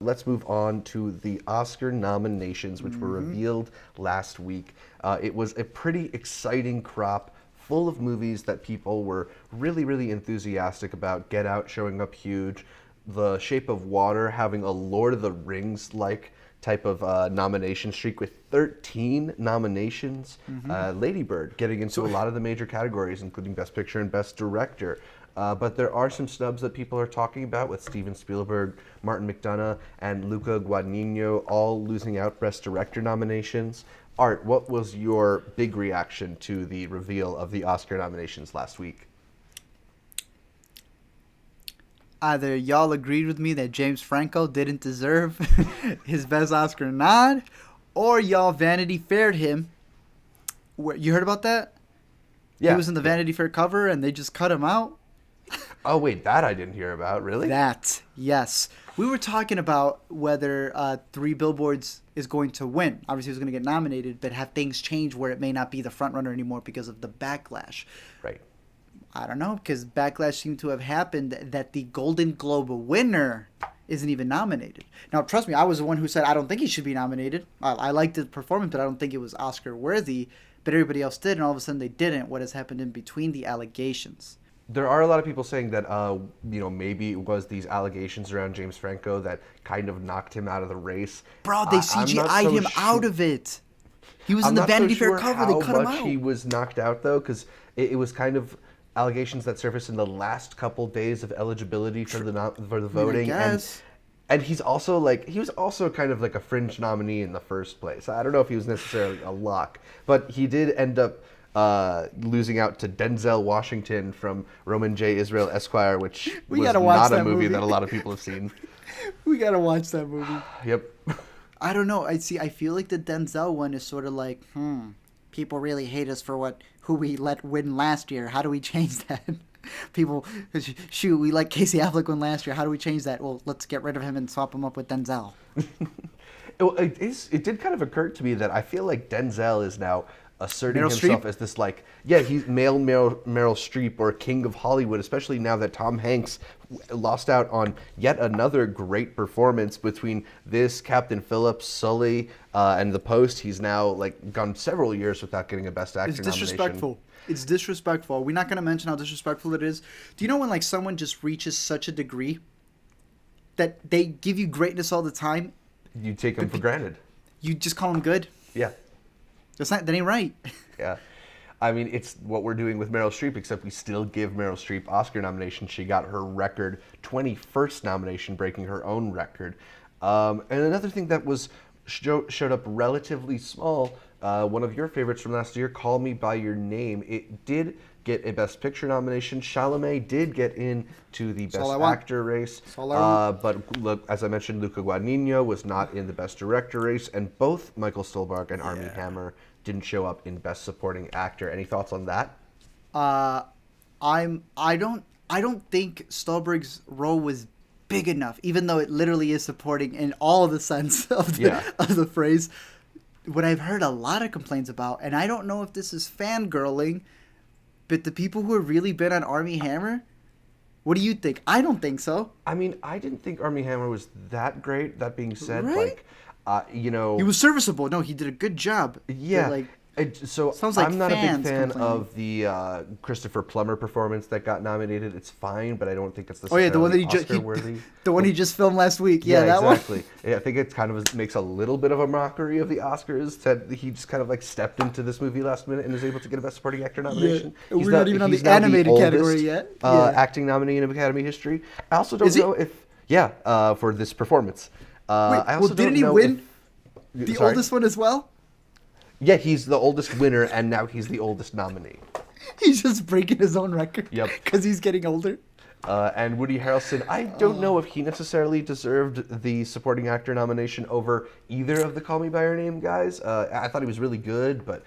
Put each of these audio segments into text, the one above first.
Let's move on to the Oscar nominations, which were revealed last week. It was a pretty exciting crop full of movies that people were really, really enthusiastic about. Get Out showing up huge. The Shape of Water having a Lord of the Rings-like type of nomination streak with 13 nominations. Lady Bird getting into a lot of the major categories, including Best Picture and Best Director. But there are some snubs that people are talking about with Steven Spielberg, Martin McDonagh, and Luca Guadagnino all losing out Best Director nominations. Art, what was your big reaction to the reveal of the Oscar nominations last week? Either y'all agreed with me that James Franco didn't deserve his best Oscar nod, or y'all Vanity Faired him. You heard about that? Yeah. He was in the Vanity Fair cover and they just cut him out. Oh, wait, that I didn't hear about, really? That, yes. We were talking about whether Three Billboards is going to win. Obviously, he's going to get nominated, but have things changed where it may not be the front runner anymore because of the backlash. Right. I don't know, because backlash seemed to have happened that the Golden Globe winner isn't even nominated. Now, trust me, I was the one who said I don't think he should be nominated. I liked the performance, but I don't think it was Oscar worthy. But everybody else did, and all of a sudden they didn't. What has happened in between the allegations? There are a lot of people saying that, maybe it was these allegations around James Franco that kind of knocked him out of the race. Bro, they CGI'd him out of it. He was in the Vanity Fair cover. They cut him out. How much he was knocked out, though, because it was kind of allegations that surfaced in the last couple days of eligibility for the voting. And he was also kind of like a fringe nominee in the first place. I don't know if he was necessarily a lock, but he did end up losing out to Denzel Washington from Roman J. Israel Esquire, which was not a movie that a lot of people have seen. We gotta watch that movie. Yep. I don't know. I feel like the Denzel one is sort of like, people really hate us for who we let win last year. How do we change that? People, shoot, we let Casey Affleck win last year. How do we change that? Well, let's get rid of him and swap him up with Denzel. It did kind of occur to me that I feel like Denzel is now asserting himself as this he's male Meryl Streep or king of Hollywood, especially now that Tom Hanks lost out on yet another great performance between this, Captain Phillips, Sully, and The Post. He's now gone several years without getting a Best Actor nomination. It's disrespectful. It's disrespectful. We're not going to mention how disrespectful it is. Do you know when someone just reaches such a degree that they give you greatness all the time? You take them for granted. You just call them good? Yeah. That ain't right. Yeah. I mean, it's what we're doing with Meryl Streep, except we still give Meryl Streep Oscar nomination. She got her record 21st nomination, breaking her own record. And another thing that was showed up relatively small, one of your favorites from last year, Call Me By Your Name. It did get a Best Picture nomination. Chalamet did get into the Best Actor race. But look, as I mentioned, Luca Guadagnino was not in the Best Director race, and both Michael Stuhlbarg and Armie Hammer didn't show up in Best Supporting Actor. Any thoughts on that? I don't think Stuhlbarg's role was big enough, even though it literally is supporting in all the sense of the phrase. What I've heard a lot of complaints about, and I don't know if this is fangirling, but the people who have really been on Armie Hammer, what do you think? I don't think so. I mean, I didn't think Armie Hammer was that great. That being said, right? He was serviceable. No, he did a good job. Yeah. I'm not a big fan of the Christopher Plummer performance that got nominated. It's fine, but I don't think it's the one that the one he just filmed last week. Yeah, that exactly. One. Yeah, I think it kind of makes a little bit of a mockery of the Oscars that he just kind of stepped into this movie last minute and was able to get a Best Supporting Actor nomination. Yeah. We're not even on the animated category yet. Acting nominee in Academy history. I also don't know if for this performance. Didn't he win the oldest one as well? Yeah, he's the oldest winner, and now he's the oldest nominee. He's just breaking his own record. Yep. Because he's getting older. And Woody Harrelson, I don't know if he necessarily deserved the supporting actor nomination over either of the Call Me By Your Name guys. I thought he was really good, but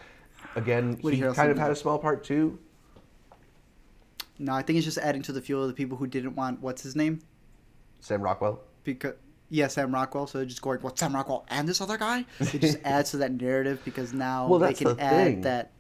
again, he kind of had a small part too. No, I think it's just adding to the fuel of the people who didn't want, what's his name? Sam Rockwell. Sam Rockwell. So they're just going, what's Sam Rockwell and this other guy? It just adds to that narrative because now they can add that.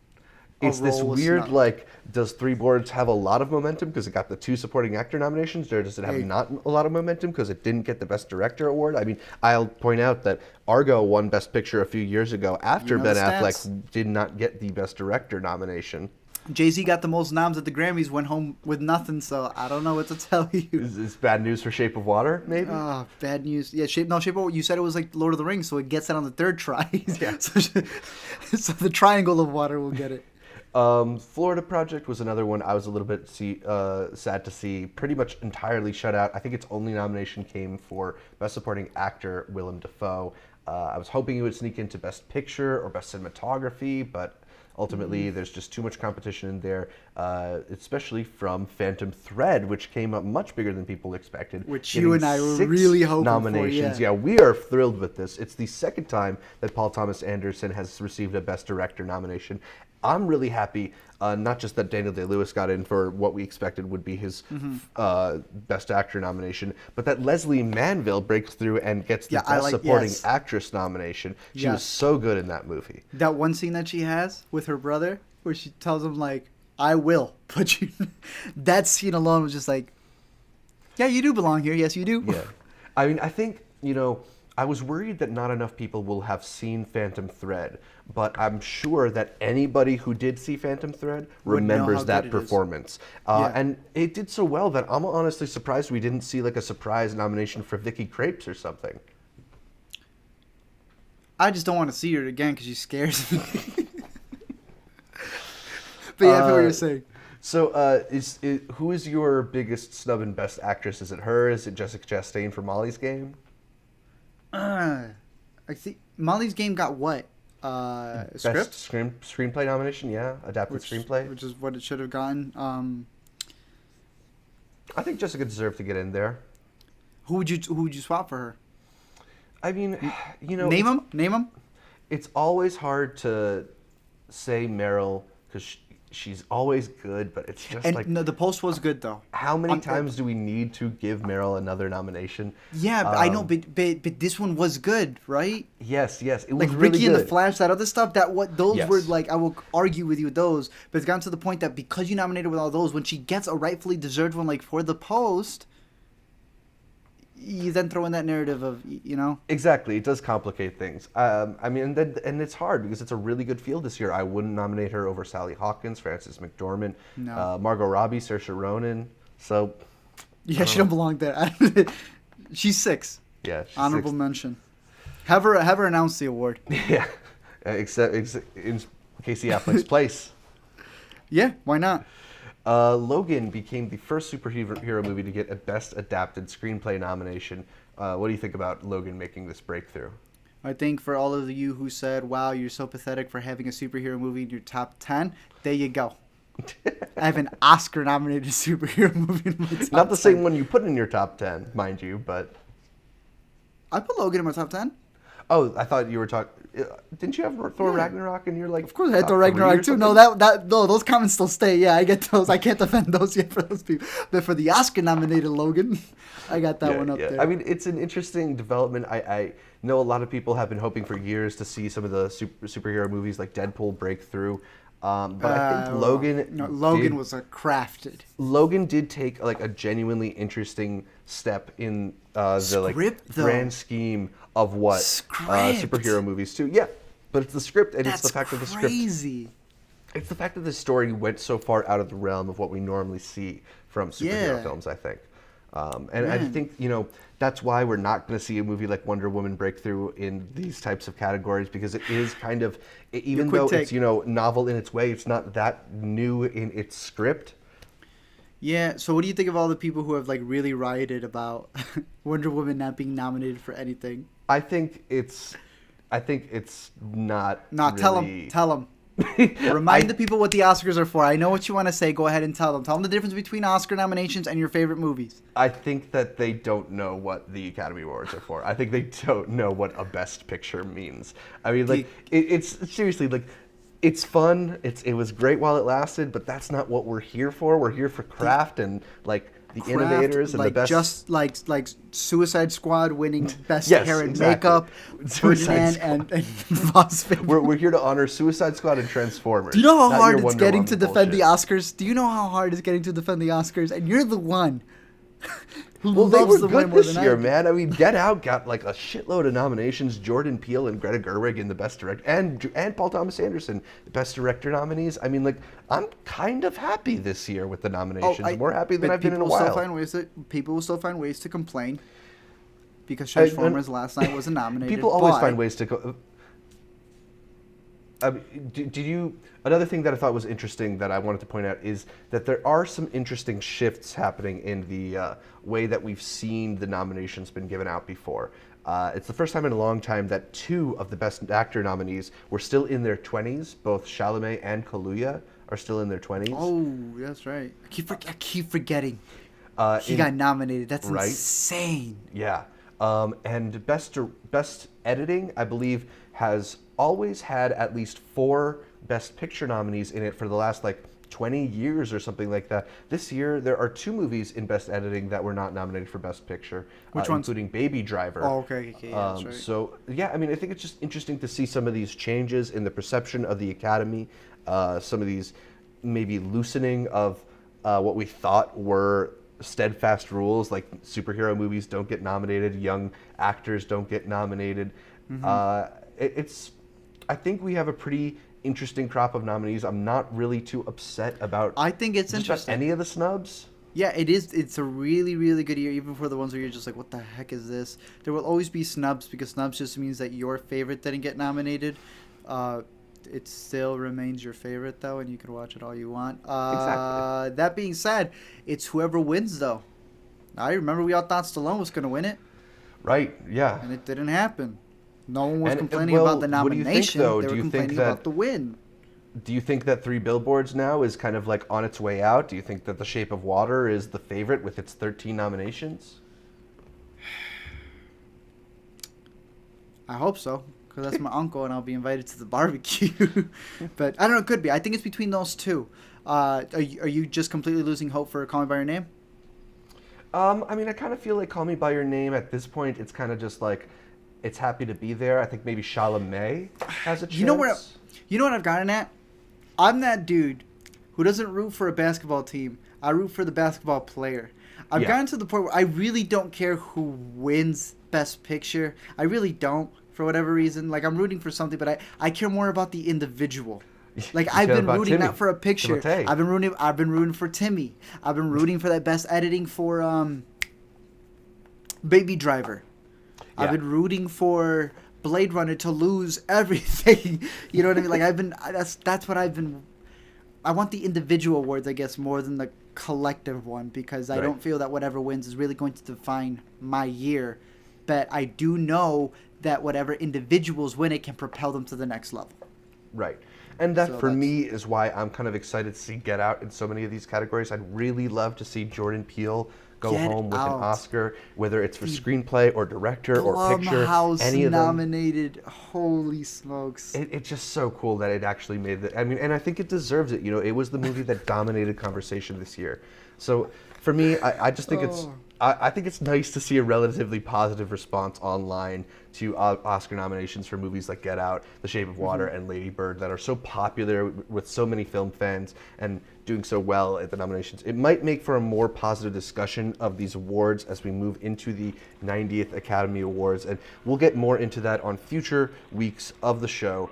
It's this role was weird, snubbed. like, does Three Billboards have a lot of momentum because it got the 2 supporting actor nominations, or does it have Hey. not a lot of momentum because it didn't get the Best Director award? I mean, I'll point out that Argo won Best Picture a few years ago after You know Ben the Affleck stats. did not get the Best Director nomination. Jay-Z got the most noms at the Grammys, went home with nothing, so I don't know what to tell you. Is this bad news for Shape of Water, maybe? Ah, bad news. Yeah, Shape of you said it was like Lord of the Rings, so it gets it on the third try. Yeah. so the Triangle of Water will get it. Florida Project was another one I was a little bit sad to see. Pretty much entirely shut out. I think its only nomination came for Best Supporting Actor, Willem Dafoe. I was hoping it would sneak into Best Picture or Best Cinematography, but ultimately there's just too much competition in there, especially from Phantom Thread, which came up much bigger than people expected. Which getting you and I were 6 really hoping for, nominations. yeah. Yeah, we are thrilled with this. It's the second time that Paul Thomas Anderson has received a Best Director nomination. I'm really happy, not just that Daniel Day-Lewis got in for what we expected would be his Best Actor nomination, but that Leslie Manville breaks through and gets the Best Supporting yes. Actress nomination. She Yes. was so good in that movie. That one scene that she has with her brother, where she tells him like, "I will put you." That scene alone was just like, "Yeah, you do belong here. Yes, you do." Yeah. I mean, I think, I was worried that not enough people will have seen Phantom Thread, but I'm sure that anybody who did see Phantom Thread Would know how remembers good that it is. performance. Yeah. And it did so well that I'm honestly surprised we didn't see like a surprise nomination for Vicky Krieps or something. I just don't want to see her again because she scares me. But yeah, I feel what you're saying. So, who is your biggest snub and Best Actress? Is it her? Is it Jessica Chastain for Molly's Game? I think Molly's Game got what? Script? Best screenplay nomination? Yeah, adapted screenplay. Which is what it should have gotten. I think Jessica deserved to get in there. Who would you swap for her? I mean, Name them. It's always hard to say Meryl because she's always good, but it's just And like, no, the post was good though. how many times do we need to give Meryl another nomination? Yeah, I know, but this one was good, right? Yes, it was Like really Ricky good. and the Flash, that other stuff. Those Yes. were like, I will argue with you with those, but it's gotten to the point that because you nominated with all those, when she gets a rightfully deserved one, like for the post, you then throw in that narrative of Exactly, it does complicate things. I mean, and it's hard because it's a really good field this year. I wouldn't nominate her over Sally Hawkins, Frances McDormand, No. Margot Robbie, Saoirse Ronan. So, Yeah, she don't belong there. She's 6. yeah, she's Honorable sixth. mention. Have her announce the award. Yeah, except in Casey Affleck's place. Yeah, why not? Logan became the first superhero movie to get a Best Adapted Screenplay nomination. What do you think about Logan making this breakthrough? I think for all of you who said, "Wow, you're so pathetic for having a superhero movie in your top 10," there you go. I have an Oscar-nominated superhero movie in my top Not the 10. same one you put in your top 10, mind you, but... I put Logan in my top 10. Oh, I thought you were talking... Didn't you have Thor Ragnarok in your, like... Of course, I had top Thor 3 or Ragnarok too. No, something? no, those comments still stay. Yeah, I get those. I can't defend those yet for those people. But for the Oscar-nominated Logan, I got that one up there. I mean, it's an interesting development. I know a lot of people have been hoping for years to see some of the superhero movies like Deadpool break through. But I think Logan was a crafted. Logan did take like a genuinely interesting step in the like Script, though. grand scheme of what Script. superhero movies do. Yeah, but it's the script, and it's That's the fact that the script. crazy. It's the fact that the story went so far out of the realm of what we normally see from superhero films, I think. And I think, that's why we're not going to see a movie like Wonder Woman break through in these types of categories, because it is kind of, even though it's, novel in its way, it's not that new in its script. Yeah, so what do you think of all the people who have like really rioted about Wonder Woman not being nominated for anything? I think it's not. No, really... tell them. Remind the people what the Oscars are for. I know what you want to say. Go ahead and tell them. Tell them the difference between Oscar nominations and your favorite movies. I think that they don't know what the Academy Awards are for. I think they don't know what a Best Picture means. I mean, like, it's seriously, like, it's fun. It was great while it lasted, but that's not what we're here for. We're here for craft and, like, the innovators and like the best. just like Suicide Squad winning best Yes, hair and exactly. makeup, Suicide Ferdinand and Voss Family. We're here to honor Suicide Squad and Transformers. Do you know how not hard your it's Wonder getting Woman to defend the bullshit. Oscars? Do you know how hard it's getting to defend the Oscars? And you're the one who Well, they loves were them way good more this than year, I do. man. I mean, Get Out got like a shitload of nominations. Jordan Peele and Greta Gerwig in the Best Director, and Paul Thomas Anderson, the Best Director nominees. I mean, like, I'm kind of happy this year with the nominations. More happy than but I've been in a people will while. Still find ways people will still find ways to complain because Transformers last night wasn't nominated. People always but find ways to go. Did you? Another thing that I thought was interesting that I wanted to point out is that there are some interesting shifts happening in the way that we've seen the nominations been given out before. It's the first time in a long time that two of the Best Actor nominees were still in their 20s. Both Chalamet and Kaluuya are still in their 20s. Oh, that's right. I keep forgetting. He got nominated. That's right? insane. Yeah. And best editing, I believe, has always had at least 4 Best Picture nominees in it for the last like 20 years or something like that. This year, there are 2 movies in Best Editing that were not nominated for Best Picture, Which ones? including Baby Driver. Oh, okay, yeah, that's right. So yeah, I mean, I think it's just interesting to see some of these changes in the perception of the Academy, some of these maybe loosening of what we thought were steadfast rules, like superhero movies don't get nominated, young actors don't get nominated. I think we have a pretty interesting crop of nominees. I'm not really too upset about. I think it's just about interesting. any of the snubs. Yeah, it is. It's a really, really good year, even for the ones where you're just like, what the heck is this? There will always be snubs because snubs just means that your favorite didn't get nominated. It still remains your favorite, though, and you can watch it all you want. Exactly. That being said, it's whoever wins, though. I remember we all thought Stallone was going to win it, Right, yeah. and it didn't happen. No one was And, complaining well, about the what do you think, nomination. though? They Do were you think complaining that- about the win. Do you think that 3 Billboards now is kind of like on its way out? Do you think that The Shape of Water is the favorite with its 13 nominations? I hope so, because that's my uncle, and I'll be invited to the barbecue. But I don't know. It could be. I think it's between those two. Are you just completely losing hope for Call Me by Your Name? I mean, I kind of feel like Call Me by Your Name at this point. It's kind of just like it's happy to be there. I think maybe Chalamet has a chance. You know what I've gotten at? I'm that dude who doesn't root for a basketball team. I root for the basketball player. I've gotten to the point where I really don't care who wins Best Picture. I really don't, for whatever reason. Like, I'm rooting for something, but I care more about the individual. Like, You I've care been about rooting Timmy. not for a picture. Timotei. I've been rooting for Timmy. I've been rooting for that best editing for Baby Driver. Yeah. I've been rooting for Blade Runner to lose everything. You know what I mean? Like, that's what I've been. I want the individual awards, I guess, more than the collective one, because I Right. don't feel that whatever wins is really going to define my year. But I do know that whatever individuals win, it can propel them to the next level. Right. And that, So for that's- me, is why I'm kind of excited to see Get Out in so many of these categories. I'd really love to see Jordan Peele go Get home with Out. an Oscar, whether it's for screenplay or director or picture, Blumhouse any of them. nominated. Holy smokes. It's just so cool that it actually made the. I mean, and I think it deserves it. You know, it was the movie that dominated conversation this year. So for me, I just think it's. I think it's nice to see a relatively positive response online to Oscar nominations for movies like Get Out, The Shape of Water, and Lady Bird that are so popular with so many film fans and doing so well at the nominations. It might make for a more positive discussion of these awards as we move into the 90th Academy Awards, and we'll get more into that on future weeks of the show.